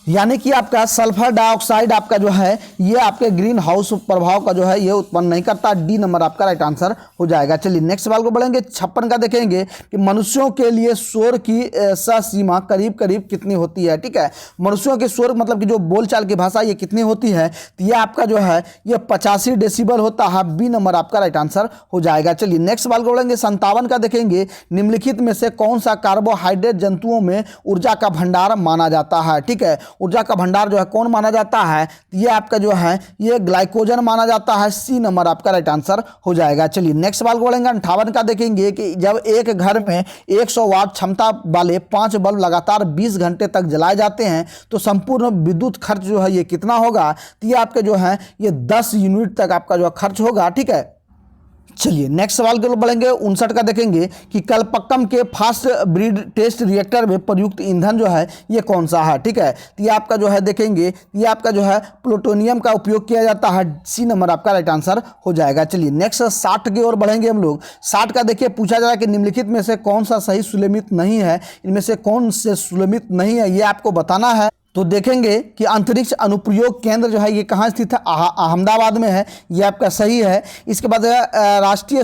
यानी कि आपका सल्फर डाइऑक्साइड आपका जो है ये आपके ग्रीन हाउस प्रभाव का जो है ये उत्पन्न नहीं करता। डी नंबर आपका राइट आंसर हो जाएगा। चलिए नेक्स्ट सवाल को बढ़ेंगे। 56 का देखेंगे कि मनुष्यों के लिए शोर की सीमा करीब करीब कितनी होती है। ठीक है, मनुष्यों के शोर मतलब कि जो बोलचाल की भाषा ये कितनी होती है, तो ये आपका जो है ये 85 डेसिबल होता है। बी नंबर आपका राइट आंसर हो जाएगा। चलिए नेक्स्ट सवाल को बढ़ेंगे। 57 का देखेंगे निम्नलिखित में से कौन सा कार्बोहाइड्रेट जंतुओं में ऊर्जा का भंडार माना जाता है। ठीक है, ऊर्जा का भंडार जो है कौन माना जाता है, ये आपका जो है ये ग्लाइकोजन माना जाता है। सी नंबर आपका राइट आंसर हो जाएगा। चलिए नेक्स्ट सवाल को बढ़ेंगे। 58 का देखेंगे कि जब एक घर में 100 वाट क्षमता वाले 5 बल्ब लगातार 20 घंटे तक जलाए जाते हैं तो संपूर्ण विद्युत खर्च जो है ये कितना होगा, तो ये आपके जो है ये 10 यूनिट तक आपका जो खर्च होगा। ठीक है, चलिए नेक्स्ट सवाल के लिए बढ़ेंगे। 59 का देखेंगे कि कलपक्कम के फास्ट ब्रीड टेस्ट रिएक्टर में प्रयुक्त ईंधन जो है ये कौन सा है। ठीक है, तो ये आपका जो है देखेंगे ये आपका जो है प्लूटोनियम का उपयोग किया जाता है। सी नंबर आपका राइट आंसर हो जाएगा। चलिए नेक्स्ट 60 की ओर बढ़ेंगे हम लोग। 60 का देखिए पूछा जा रहा है कि निम्नलिखित में से कौन सा सही सुलेमित नहीं है, इनमें से कौन से सुलेमित नहीं है ये आपको बताना है। तो देखेंगे कि अंतरिक्ष अनुप्रयोग केंद्र जो है ये कहाँ स्थित है, अहमदाबाद में है, ये आपका सही है। इसके बाद राष्ट्रीय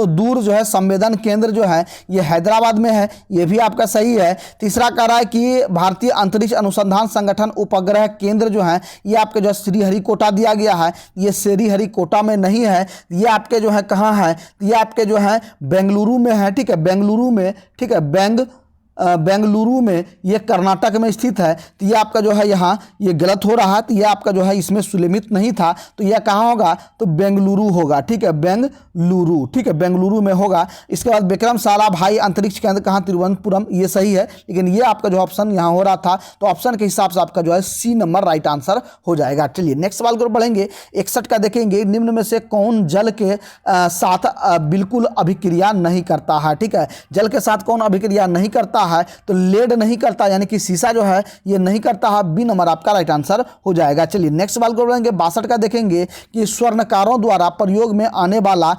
दूर जो है संवेदन केंद्र जो है ये हैदराबाद में है, ये भी आपका सही है। तीसरा कह रहा है कि भारतीय अंतरिक्ष अनुसंधान संगठन उपग्रह केंद्र जो है ये आपके जो है श्रीहरिकोटा दिया गया है, ये श्रीहरिकोटा में नहीं है, ये आपके जो है कहाँ है, ये आपके जो है बेंगलुरु में है, ठीक है, बेंगलुरु में, ठीक है, बेंगलुरु में, ये कर्नाटक में स्थित है। तो ये आपका जो है यहाँ ये गलत हो रहा है, तो ये आपका जो है इसमें सुलेमित नहीं था, तो यह कहाँ होगा, तो बेंगलुरु होगा, ठीक है, बेंगलुरु, ठीक है, बेंगलुरु में होगा। इसके बाद विक्रम साराभाई अंतरिक्ष केंद्र कहाँ, तिरुवनंतपुरम, ये सही है, लेकिन ये आपका जो ऑप्शन यहाँ हो रहा था, तो ऑप्शन के हिसाब से आपका जो है सी नंबर राइट आंसर हो जाएगा। चलिए नेक्स्ट सवाल को बढ़ेंगे। 61 का देखेंगे, निम्न में से कौन जल के साथ बिल्कुल अभिक्रिया नहीं करता है, ठीक है, जल के साथ कौन अभिक्रिया नहीं करता है, तो लेड नहीं करता, यानी कि शीशा जो है ये नहीं करता है, बी नंबर आपका राइट आंसर हो जाएगा। चलिए नेक्स्ट सवाल को बढ़ेंगे। 62 का देखेंगे कि स्वर्णकारों द्वारा प्रयोग में आने वाला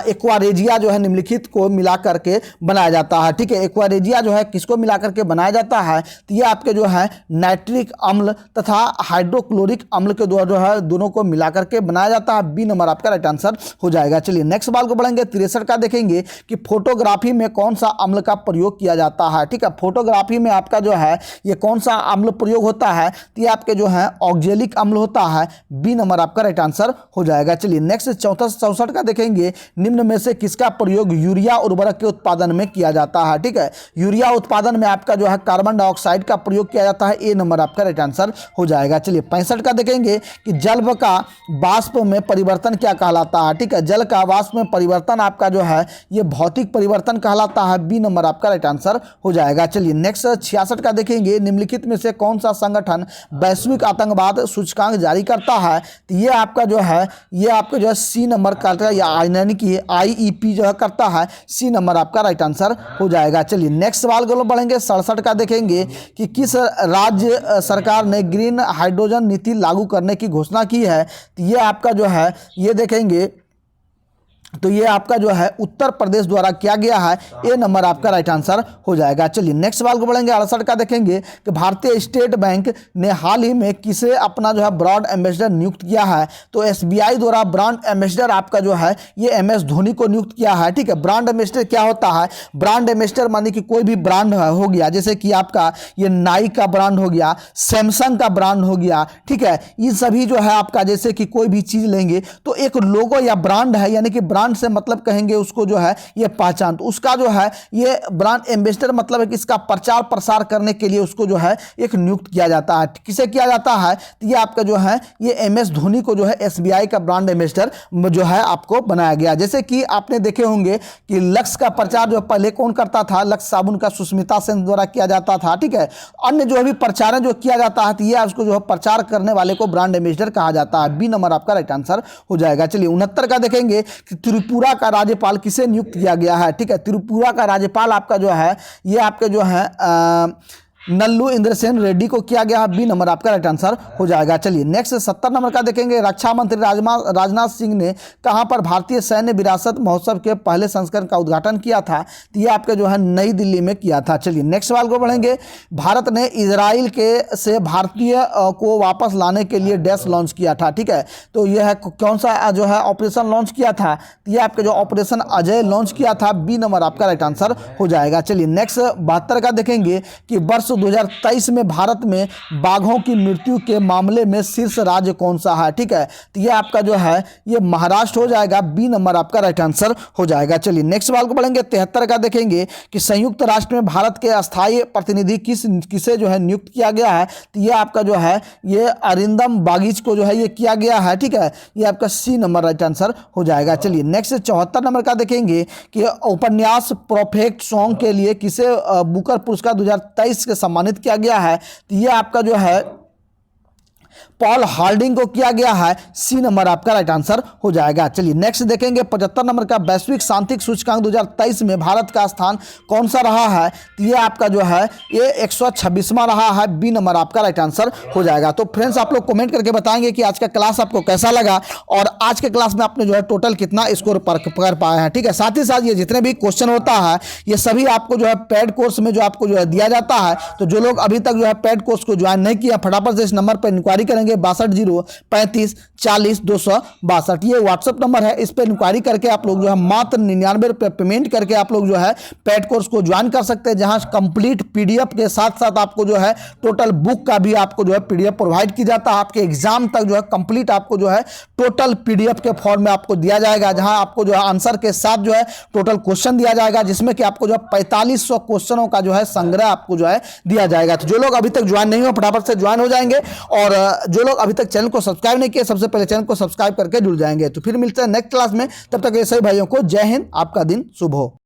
एक्वारेजिया जो है निम्नलिखित को मिला करके बनाया जाता है, ठीक है, एक्वारेजिया जो है किसको मिला करके बनाया जाता है, तो ये आपके जो है नाइट्रिक अम्ल तथा हाइड्रोक्लोरिक अम्ल के द्वारा जो है दोनों को मिला करके बनाया जाता है, बी नंबर आपका राइट आंसर हो जाएगा। चलिए नेक्स्ट सवाल को बढ़ेंगे। 63 का देखेंगे कि फोटोग्राफी में कौन सा अम्ल का प्रयोग किया जाता है, ठीक है, फोटोग्राफी में आपका जो है ये कौन सा अम्ल प्रयोग होता है, तो ये आपके जो है ऑक्जेलिक अम्ल होता है, बी नंबर आपका राइट आंसर हो जाएगा। चलिए नेक्स्ट 64 का देखेंगे, निम्न में से किसका प्रयोग यूरिया उर्वरक के उत्पादन में किया जाता है, ठीक है, यूरिया उत्पादन में आपका जो है कार्बन डाइऑक्साइड का प्रयोग किया जाता है, ए नंबर आपका राइट आंसर हो जाएगा। चलिए 65 का देखेंगे कि जल का वाष्प में परिवर्तन क्या कहलाता है, ठीक है, जल का वाष्प में परिवर्तन आपका जो है ये भौतिक परिवर्तन कहलाता है, बी नंबर आपका राइट आंसर हो जाएगा। चलिए नेक्स्ट 66 का देखेंगे, निम्नलिखित में से कौन सा संगठन वैश्विक आतंकवाद सूचकांक जारी करता है, तो ये आपका जो है ये आपका जो है सी नंबर करता है, यानी कि IEP जो है करता है, सी नंबर आपका राइट आंसर हो जाएगा। चलिए नेक्स्ट सवाल को बढ़ेंगे। 67 का देखेंगे कि किस राज्य सरकार ने ग्रीन हाइड्रोजन नीति लागू करने की घोषणा की है, तो ये आपका जो है ये देखेंगे तो ये आपका जो है उत्तर प्रदेश द्वारा किया गया है, ए नंबर आपका राइट आंसर हो जाएगा। चलिए नेक्स्ट सवाल को बढ़ेंगे। 68 का देखेंगे कि भारतीय स्टेट बैंक ने हाल ही में किसे अपना जो है ब्रांड एम्बेसडर नियुक्त किया है, तो SBI द्वारा ब्रांड एम्बेसडर आपका जो है ये MS धोनी को नियुक्त किया है, ठीक है। ब्रांड एम्बेसडर क्या होता है, ब्रांड एम्बेसडर माने कि कोई भी ब्रांड हो गया, जैसे कि आपका ये नाइक का ब्रांड हो गया, सैमसंग का ब्रांड हो गया, ठीक है, ये सभी जो है आपका जैसे कि कोई भी चीज़ लेंगे तो एक लोगो या ब्रांड है, यानी कि ब्रांड से मतलब कहेंगे उसको जो है ये पहचान, तो उसका जो है ये ब्रांड एम्बेसडर मतलब है कि इसका प्रचार प्रसार करने के लिए उसको जो है एक नियुक्त किया जाता है। किसे किया जाता है, तो ये आपका जो है ये MS धोनी को जो है SBI का ब्रांड एम्बेसडर जो है आपको बनाया गया। जैसे कि आपने देखे होंगे कि लक्स का प्रचार जो पहले कौन करता था, लक्स साबुन का सुष्मिता सेन द्वारा किया जाता था, ठीक है। अन्य जो भी प्रचार जो किया जाता है तो ये उसको जो है प्रचार करने वाले को ब्रांड एम्बेसडर कहा जाता है, बी नंबर आपका राइट आंसर हो जाएगा। चलिए 69 का देखेंगे कि त्रिपुरा का राज्यपाल किसे नियुक्त किया गया है, ठीक है, त्रिपुरा का राज्यपाल आपका जो है ये आपके जो है नल्लू इंद्रसेन रेड्डी को किया गया है, बी नंबर आपका राइट आंसर हो जाएगा। चलिए नेक्स्ट 70 नंबर का देखेंगे। रक्षा मंत्री राजनाथ सिंह ने कहां पर भारतीय सैन्य विरासत महोत्सव के पहले संस्करण का उद्घाटन किया था, तो ये आपके जो है नई दिल्ली में किया था। चलिए नेक्स्ट सवाल को बढ़ेंगे। भारत ने इजराइल के से भारतीय को वापस लाने के लिए डैश लॉन्च किया था, ठीक है, तो यह है कौन सा जो है ऑपरेशन लॉन्च किया था, तो ये आपके जो ऑपरेशन अजय लॉन्च किया था, बी नंबर आपका राइट आंसर हो जाएगा। चलिए नेक्स्ट 72 का देखेंगे कि वर्ष 2023 में भारत में बाघों की मृत्यु के मामले में शीर्ष राज्य कौन सा है, ठीक है, तो ये आपका जो है ये महाराष्ट्र हो जाएगा, बी नंबर आपका राइट आंसर हो जाएगा। चलिए नेक्स्ट सवाल को बढ़ेंगे। 73 का देखेंगे कि संयुक्त राष्ट्र में भारत के अस्थायी प्रतिनिधि किसे जो है नियुक्त किया गया है, तो ये आपका जो है ये अरिंदम बागीच को जो है ये किया गया है, ठीक है, ये आपका सी नंबर राइट आंसर हो जाएगा। चलिए नेक्स्ट 74 नंबर का देखेंगे कि उपन्यास परफेक्ट सॉन्ग के लिए किसे बुकर पुरस्कार 2023 के सम्मानित किया गया है, तो ये आपका जो है पॉल हार्डिंग को किया गया है। सी नंबर आपका राइट आंसर हो जाएगा। चलिए नेक्स्ट देखेंगे 75 नंबर का वैश्विक शांति सूचकांक 2023 में भारत का स्थान कौन सा रहा है। तो ये आपका जो है ये 126वां रहा है। बी नंबर आपका राइट आंसर हो जाएगा। तो फ्रेंड्स आप लोग कमेंट करके बताएंगे कि आज का क्लास आपको कैसा लगा और आज के क्लास में आपने जो है टोटल कितना स्कोर कर पाए हैं। ठीक है, साथ ही साथ ये जितने भी क्वेश्चन होता है ये सभी आपको जो है पेड कोर्स में जो आपको जो है दिया जाता है। तो जो लोग अभी तक जो है पेड कोर्स को ज्वाइन नहीं किया फटाफट से इस नंबर पर इंक्वायरी करेंगे 62 035 40 262। ये व्हाट्सअप नंबर है, इस पर इंक्वायरी करके आप लोग जो है मात्र 99 रुपये पेमेंट करके आप लोग जो है पेड कोर्स को ज्वाइन कर सकते हैं, जहां कंप्लीट पीडीएफ के साथ साथ आपको जो है टोटल बुक का भी आपको जो है पीडीएफ प्रोवाइड की जाता है। आपके एग्जाम तक जो है कंप्लीट आपको जो है टोटल पीडीएफ के फॉर्म में आपको दिया जाएगा, जहां आपको जो है आंसर के साथ जो है टोटल क्वेश्चन दिया जाएगा, जिसमें कि आपको जो है 4500 क्वेश्चनों का जो है संग्रह आपको जो है दिया जाएगा। तो जो लोग अभी तक ज्वाइन नहीं हो फटाफट से ज्वाइन हो जाएंगे और जो लोग अभी तक चैनल को सब्सक्राइब नहीं किए सबसे पहले चैनल को सब्सक्राइब करके जुड़ जाएंगे। तो फिर मिलते हैं नेक्स्ट क्लास में, तब तक ये सभी भाइयों को जय हिंद, आपका दिन शुभ हो।